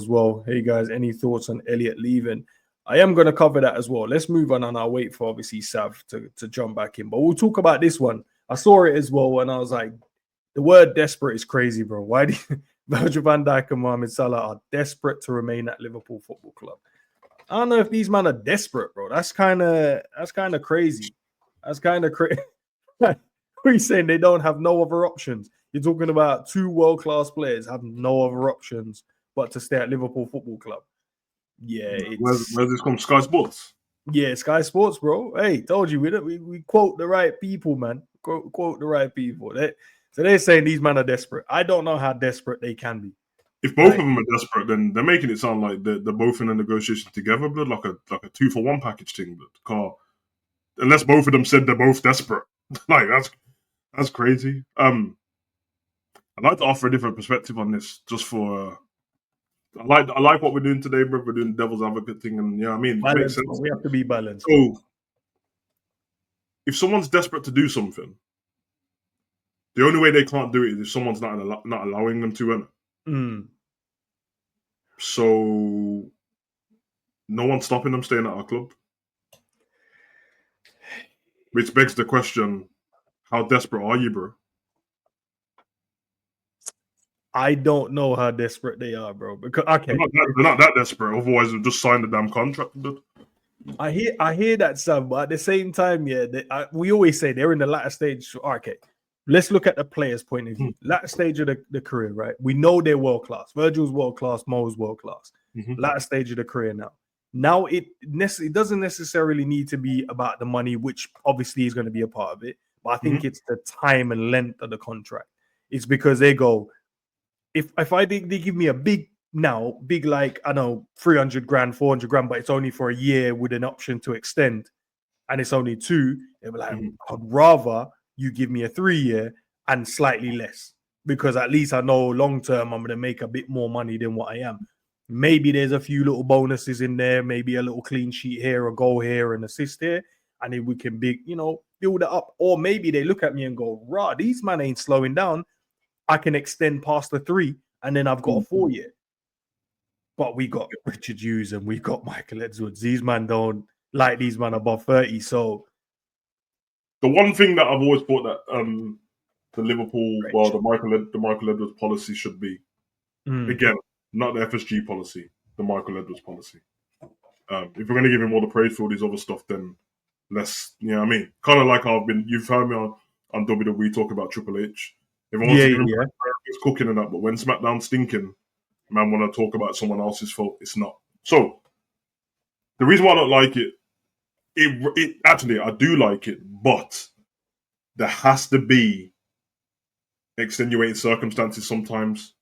as well. Hey guys, any thoughts on Elliot leaving? I am going to cover that as well. Let's move on, and I'll wait for obviously Sav to jump back in. But we'll talk about this one. I saw it as well, and I was like, the word desperate is crazy, bro. Why do Virgil van Dijk and Mohamed Salah are desperate to remain at Liverpool Football Club? I don't know if these men are desperate, bro. That's kind of crazy. That's kind of crazy. We're saying they don't have no other options. You're talking about two world-class players have no other options but to stay at Liverpool Football Club. Yeah, where's this from? Sky Sports? Yeah, Sky Sports, bro. Hey, told you we quote the right people, man. Quote the right people. So they're saying these men are desperate. I don't know how desperate they can be. If both of them are desperate, then they're making it sound like they're both in a negotiation together, blood, like a 2-for-1 package thing, blood. Unless both of them said they're both desperate, like that's crazy. I'd like to offer a different perspective on this, just for. I like what we're doing today, bro. We're doing devil's advocate thing, and I mean, it makes sense. We have to be balanced. So, if someone's desperate to do something, the only way they can't do it is if someone's not allowing them to. So, no one's stopping them staying at our club. Which begs the question, how desperate are you, bro? I don't know how desperate they are, bro. Because they're not that desperate. Otherwise, they'll just sign the damn contract. I hear that, Sam, but at the same time, we always say they're in the latter stage. Okay, let's look at the player's point of view. Latter stage of the career, right? We know they're world class. Virgil's world class. Mo's world class. Latter stage of the career now. Now it doesn't necessarily need to be about the money, which obviously is going to be a part of it. But I think it's the time and length of the contract. It's because they go, if I think they give me a big like, I know, 300 grand, 400 grand, but it's only for a year with an option to extend, and it's only 2, they'll be like, I'd rather you give me a 3-year and slightly less, because at least I know long term I'm going to make a bit more money than what I am. Maybe there's a few little bonuses in there, maybe a little clean sheet here, a goal here, an assist here, and then we can build it up. Or maybe they look at me and go, rah, these man ain't slowing down. I can extend past the 3, and then I've got a 4-year. But we got Richard Hughes and we got Michael Edwards. These man don't like these man above 30. So the one thing that I've always thought that the Liverpool, the Michael Edwards policy should be, again, not the FSG policy, the Michael Edwards policy. If we're going to give him all the praise for all these other stuff, then let's, what I mean? Kind of like you've heard me on WWE talk about Triple H. Everyone wants to give him praise, cooking and that, but when SmackDown's stinking, man want to talk about someone else's fault. It's not. So, the reason why I don't like it actually, I do like it, but there has to be extenuating circumstances sometimes.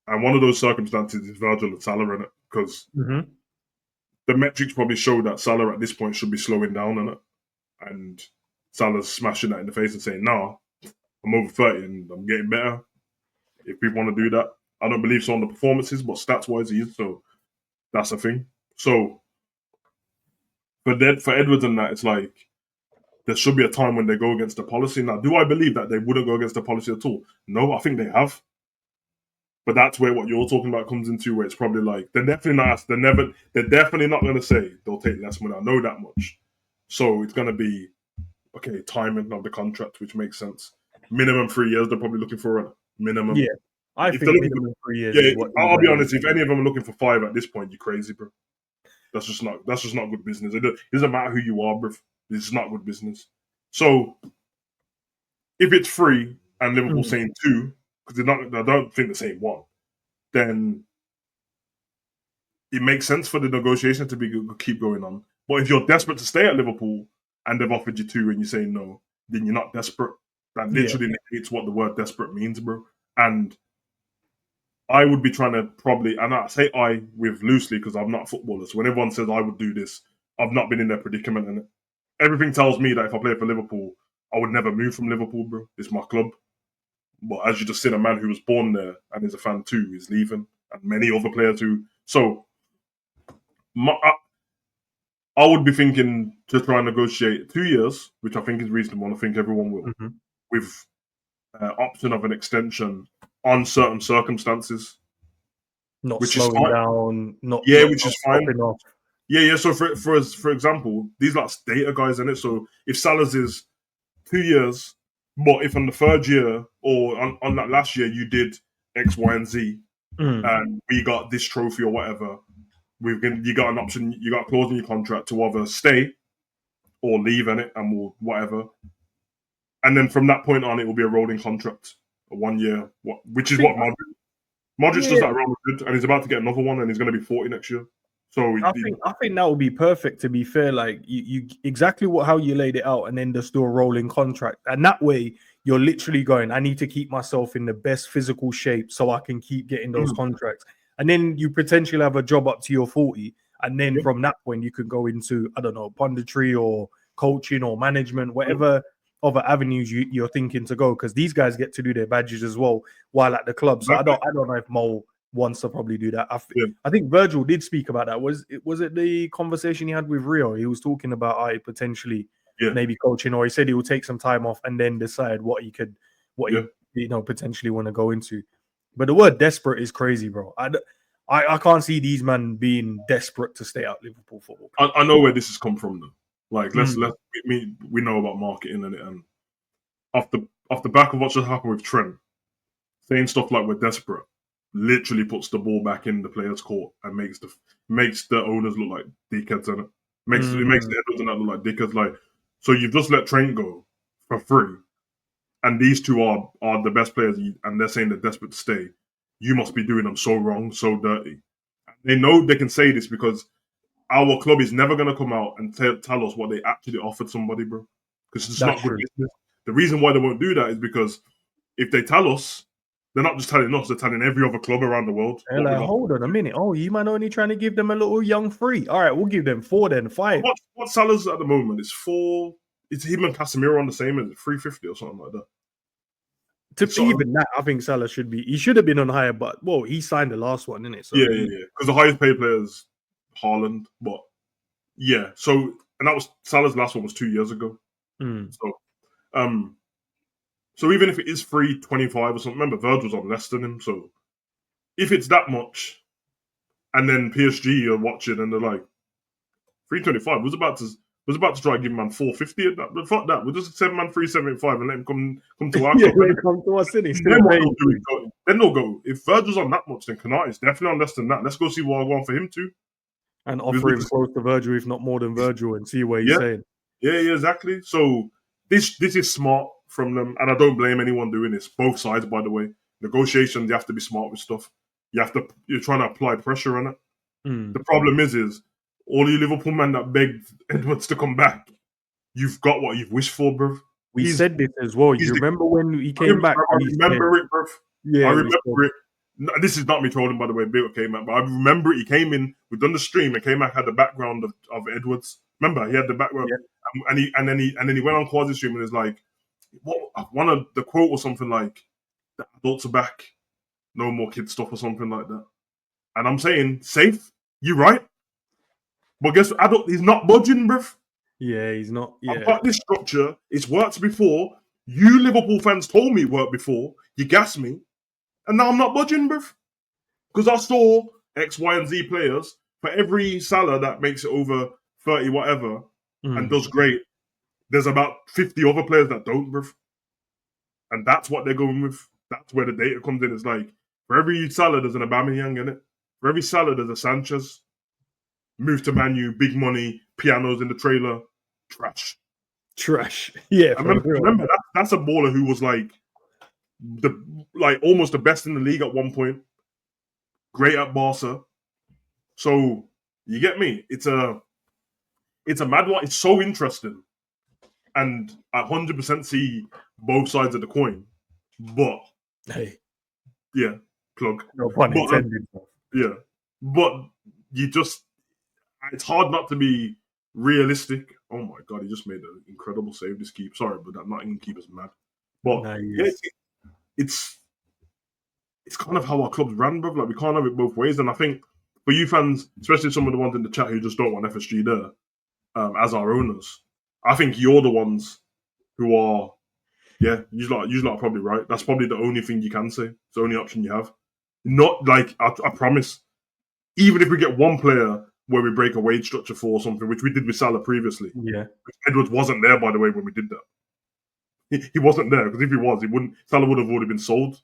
And one of those circumstances is Virgil and Salah in it, because the metrics probably show that Salah at this point should be slowing down in it. And Salah's smashing that in the face and saying, nah, I'm over 30 and I'm getting better. If people want to do that. I don't believe so on the performances, but stats-wise he is, so that's a thing. So, for Edwards and that, it's like, there should be a time when they go against the policy. Now, do I believe that they wouldn't go against the policy at all? No, I think they have. But that's where what you're talking about comes into, where it's probably like, they're definitely not going to say they'll take less money. I know that much. So it's going to be, okay, timing of the contract, which makes sense. Minimum 3 years, they're probably looking for a minimum. Yeah, I think minimum 3 years. Yeah, I'll be honest, if any of them are looking for 5 at this point, you're crazy, bro. That's just not good business. It doesn't matter who you are, bro. It's not good business. So, if it's 3 and Liverpool saying 2, because I don't think they're saying 1, then it makes sense for the negotiation to keep going on. But if you're desperate to stay at Liverpool and they've offered you 2 and you say no, then you're not desperate. That literally negates what the word desperate means, bro. And I would be trying to probably, and I say I with loosely because I'm not a footballer. So when everyone says I would do this, I've not been in their predicament. And everything tells me that if I play for Liverpool, I would never move from Liverpool, bro. It's my club. But as you just seen, a man who was born there and is a fan too is leaving, and many other players who. So, I would be thinking to try and negotiate 2 years, which I think is reasonable, and I think everyone will, with option of an extension on certain circumstances. not which is slowing fine. down, not Which is fine. stopping off. Yeah. So for example, these like data guys in it. So if Salah's is 2 years, but if on the third year or on that last year you did X, Y, and Z, and we got this trophy or whatever, you got an option, you got a clause in your contract to either stay or leave in it, and we'll whatever. And then from that point on, it will be a rolling contract, a 1 year, which is what Modric does that at Real Madrid, and he's about to get another one, and he's going to be 40 next year. So I think that would be perfect. To be fair, like you exactly how you laid it out, and then just do a rolling contract, and that way you're literally going, I need to keep myself in the best physical shape so I can keep getting those contracts, and then you potentially have a job up to your 40, and then from that point you could go into, I don't know, punditry or coaching or management, whatever other avenues you're thinking to go, because these guys get to do their badges as well while at the club. So I don't know if Mo wants to probably do that. I think Virgil did speak about that. Was it the conversation he had with Rio? He was talking about potentially maybe coaching, or he said he will take some time off and then decide what he potentially want to go into. But the word desperate is crazy, bro. I can't see these men being desperate to stay out Liverpool football. I know where this has come from though. Like we know about marketing and off the back of what just happened with Trent, saying stuff like we're desperate literally puts the ball back in the players' court and makes the owners look like dickheads, and it makes the Edwards and that look like dickheads. Like, so you've just let Trent go for free, and these two are the best players, and they're saying they're desperate to stay. You must be doing them so wrong, so dirty. They know they can say this because our club is never going to come out and tell us what they actually offered somebody, bro. Because it's not good business. The reason why they won't do that is because if they tell us, they're not just telling us, they're telling every other club around the world. They're like, hold on a minute. Oh, you might only trying to give them a little young free. All right, we'll give them 4 then, 5. What Salah's at the moment is 4. It's him and Casemiro on the same as 350 or something like that. That, I think Salah he should have been on higher, but he signed the last one, innit? So yeah. Because the highest paid player is Haaland, but yeah. So, and that was Salah's last one was 2 years ago. So even if it is 325 or something, remember Virgil's on less than him. So if it's that much, and then PSG are watching and they're like 325, was about to try and give man 450 at that, but fuck that. We'll just send man 375 and let him come to our club. Come to our city. Then they'll go. If Virgil's on that much, then Kanati's definitely on less than that. Let's go see what I want for him too. And offer him close to Virgil, if not more than Virgil, and see what he's saying. Yeah, exactly. So this is smart from them, and I don't blame anyone doing this. Both sides, by the way. Negotiations, you have to be smart with stuff. You're trying to apply pressure on it. The problem is all you Liverpool men that begged Edwards to come back, you've got what you've wished for, bruv. We said this as well. You remember when he came back? I remember it, bruv. Yeah, I remember it. No, this is not me trolling, by the way. Bill came out, but I remember it. He came in. We've done the stream, and came back had the background of Edwards. Remember, he had the background, and then he went on Quasi stream and was like, "What?" One of the quote was something like, "The adults are back, no more kid stuff" or something like that. And I'm saying, safe. You're right. But guess what? He's not budging, bruv. Yeah, he's not. Yeah. I've got this structure. It's worked before. You Liverpool fans told me it worked before. You gassed me. And now I'm not budging, bruv. Because I saw X, Y, and Z players. For every Salah that makes it over 30 whatever and does great, there's about 50 other players that don't, bruv. And that's what they're going with. That's where the data comes in. It's like, for every Salah, there's an Aubameyang in it. For every Salah, there's a Sanchez. Move to Man U, big money, pianos in the trailer, trash. Yeah, remember that's a baller who was like almost the best in the league at one point. Great at Barca. So you get me? It's a mad one. It's so interesting, and I 100% see both sides of the coin. But yeah, plug. No pun intended. But you just. It's hard not to be realistic. Oh my god, he just made an incredible save. This keep, sorry, but that Nottingham keeper's mad. But it's kind of how our club's ran, bro. Like we can't have it both ways. And I think for you fans, especially some of the ones in the chat who just don't want FSG there, as our owners, I think you're the ones who are. Yeah, you lot are probably right. That's probably the only thing you can say. It's the only option you have. Not like I promise. Even if we get one player where we break a wage structure for or something, which we did with Salah previously. Yeah. Edwards wasn't there, by the way, when we did that. He wasn't there because if he was, Salah would have already been sold.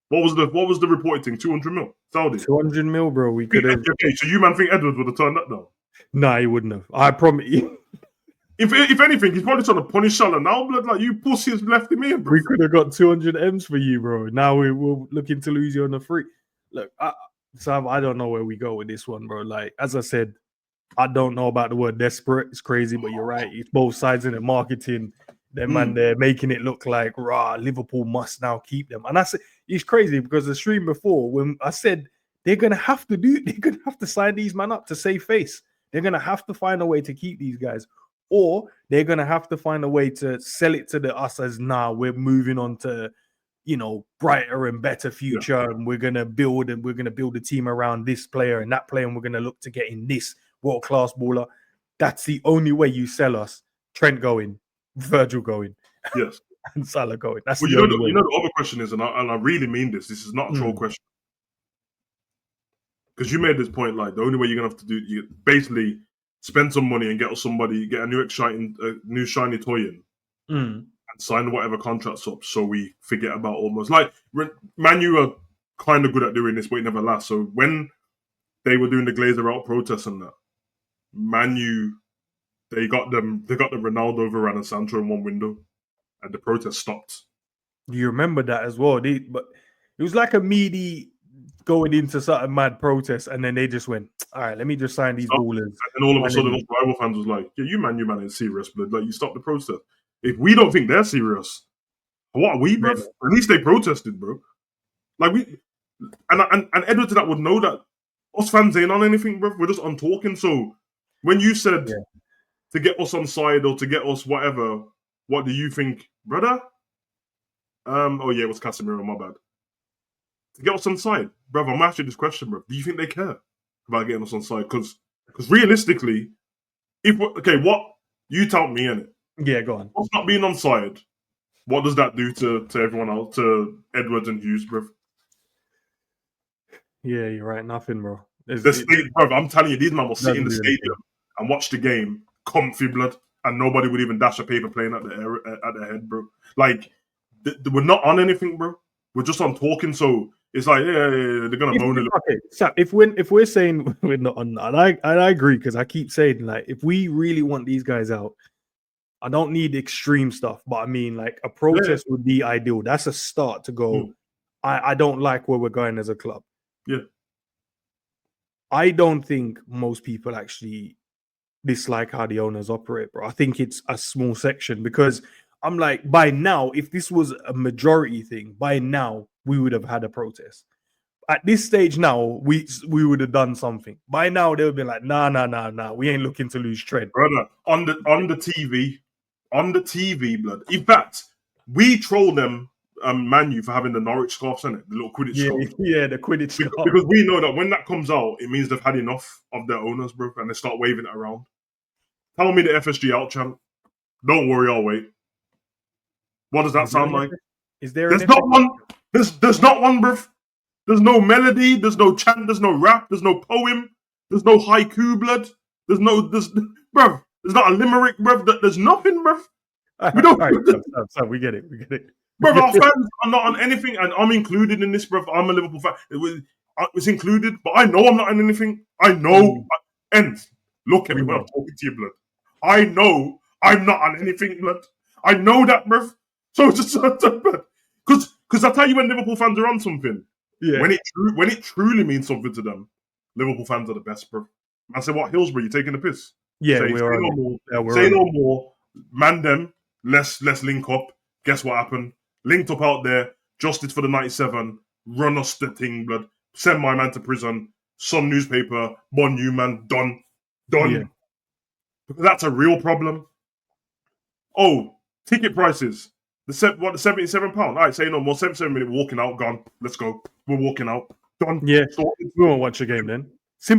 What was the reported thing? 200 mil Saudi. 200 mil, bro. We could have. Okay, so you man think Edwards would have turned that down? Nah, he wouldn't have. I promise you. If anything, he's probably trying to punish Salah now. Blood, like you pussies left him here, bro. We could have got 200 M's for you, bro. Now we're looking to lose you on the free. Look, Sam, I don't know where we go with this one, bro. Like, as I said, I don't know about the word desperate. It's crazy, but you're right. It's both sides in the marketing. Them man, they're making it look like, Liverpool must now keep them. And I said, it's crazy because the stream before, when I said they're going to have to sign these man up to save face. They're going to have to find a way to keep these guys. Or they're going to have to find a way to sell it to us as, we're moving on to, brighter and better future. Yeah. And we're going to build a team around this player and that player. And we're going to look to get in this world-class baller. That's the only way you sell us. Trent going, Virgil going. Yes. And Salah going. That's well, the only way. The other question is, and I really mean this. This is not a troll question. Because you made this point, like, the only way you're going to have to do, you basically spend some money and get a new shiny toy in and sign whatever contracts up so we forget about almost. Like, Man U are kind of good at doing this, but it never lasts. So when they were doing the Glazer out protests and that, Man U, they got the Ronaldo, Varane and Sancho in one window and the protest stopped. You remember that as well. But it was like a meaty going into certain mad protests, and then they just went, all right, let me just sign these ballers. And all of a sudden, rival fans was like, yeah, you man ain't serious, blood. Like, you stop the protest. If we don't think they're serious, what are we, bro? Yeah. At least they protested, bro. Like, and Edward to that would know that us fans ain't on anything, bro. We're just on talking. So when you said to get us on side or to get us whatever, what do you think, brother? Oh yeah, it was Casemiro, my bad. To get us on side, brother, I'm asking this question, bro. Do you think they care about getting us on side? Because realistically, what you tell me, innit? Yeah, go on. Us not being on side, what does that do to everyone else, to Edwards and Hughes, bro? Yeah, you're right. Nothing, bro. Bro, I'm telling you, these men will sit in the stadium and watch the game, comfy, blood, and nobody would even dash a paper plane at their head, bro. Like, we're not on anything, bro. We're just on talking, so it's like, they're gonna moan a little. Okay, so if we're saying we're not on, and I agree, because I keep saying, like, if we really want these guys out, I don't need extreme stuff, but I mean, like, a protest would be ideal. That's a start to go. I don't like where we're going as a club. Yeah, I don't think most people actually dislike how the owners operate, bro. I think it's a small section, because I'm like, by now, if this was a majority thing, by now we would have had a protest. At this stage now, we would have done something. By now, they would be like, nah, we ain't looking to lose Trent. Brother, on the TV, blood. In fact, we troll them, Man U, for having the Norwich scarves in it, the little Quidditch scarf. Yeah, the Quidditch scarf. Because we know that when that comes out, it means they've had enough of their owners, bro, and they start waving it around. Tell me the FSG out chant. Don't worry, I'll wait. What does that sound like? There's not one. There's not one, bruv. There's no melody. There's no chant. There's no rap. There's no poem. There's no haiku, blood. There's bruv. There's not a limerick, bruv. There's nothing, bruv. We don't. Right, we get it. Bruv, our fans are not on anything, and I'm included in this, bruv. I'm a Liverpool fan. It's included, but I know I'm not on anything. I know. And look at me when I'm talking to you, blood. I know I'm not on anything, blood. I know that, bruv. So just because I tell you, when Liverpool fans are on something, when it truly means something to them, Liverpool fans are the best, bro. I say, what, Hillsborough, you taking the piss? Yeah, say no more, man them, let's link up. Guess what happened? Linked up out there, justice for the 97, run us the thing, blood. Send my man to prison, Sun newspaper, Bon you man, done. Yeah. That's a real problem. Oh, ticket prices. The £77. All right, say no more. 77 minutes, walking out, gone. Let's go. We're walking out. Done. Yeah. We won't watch a game then. Simple.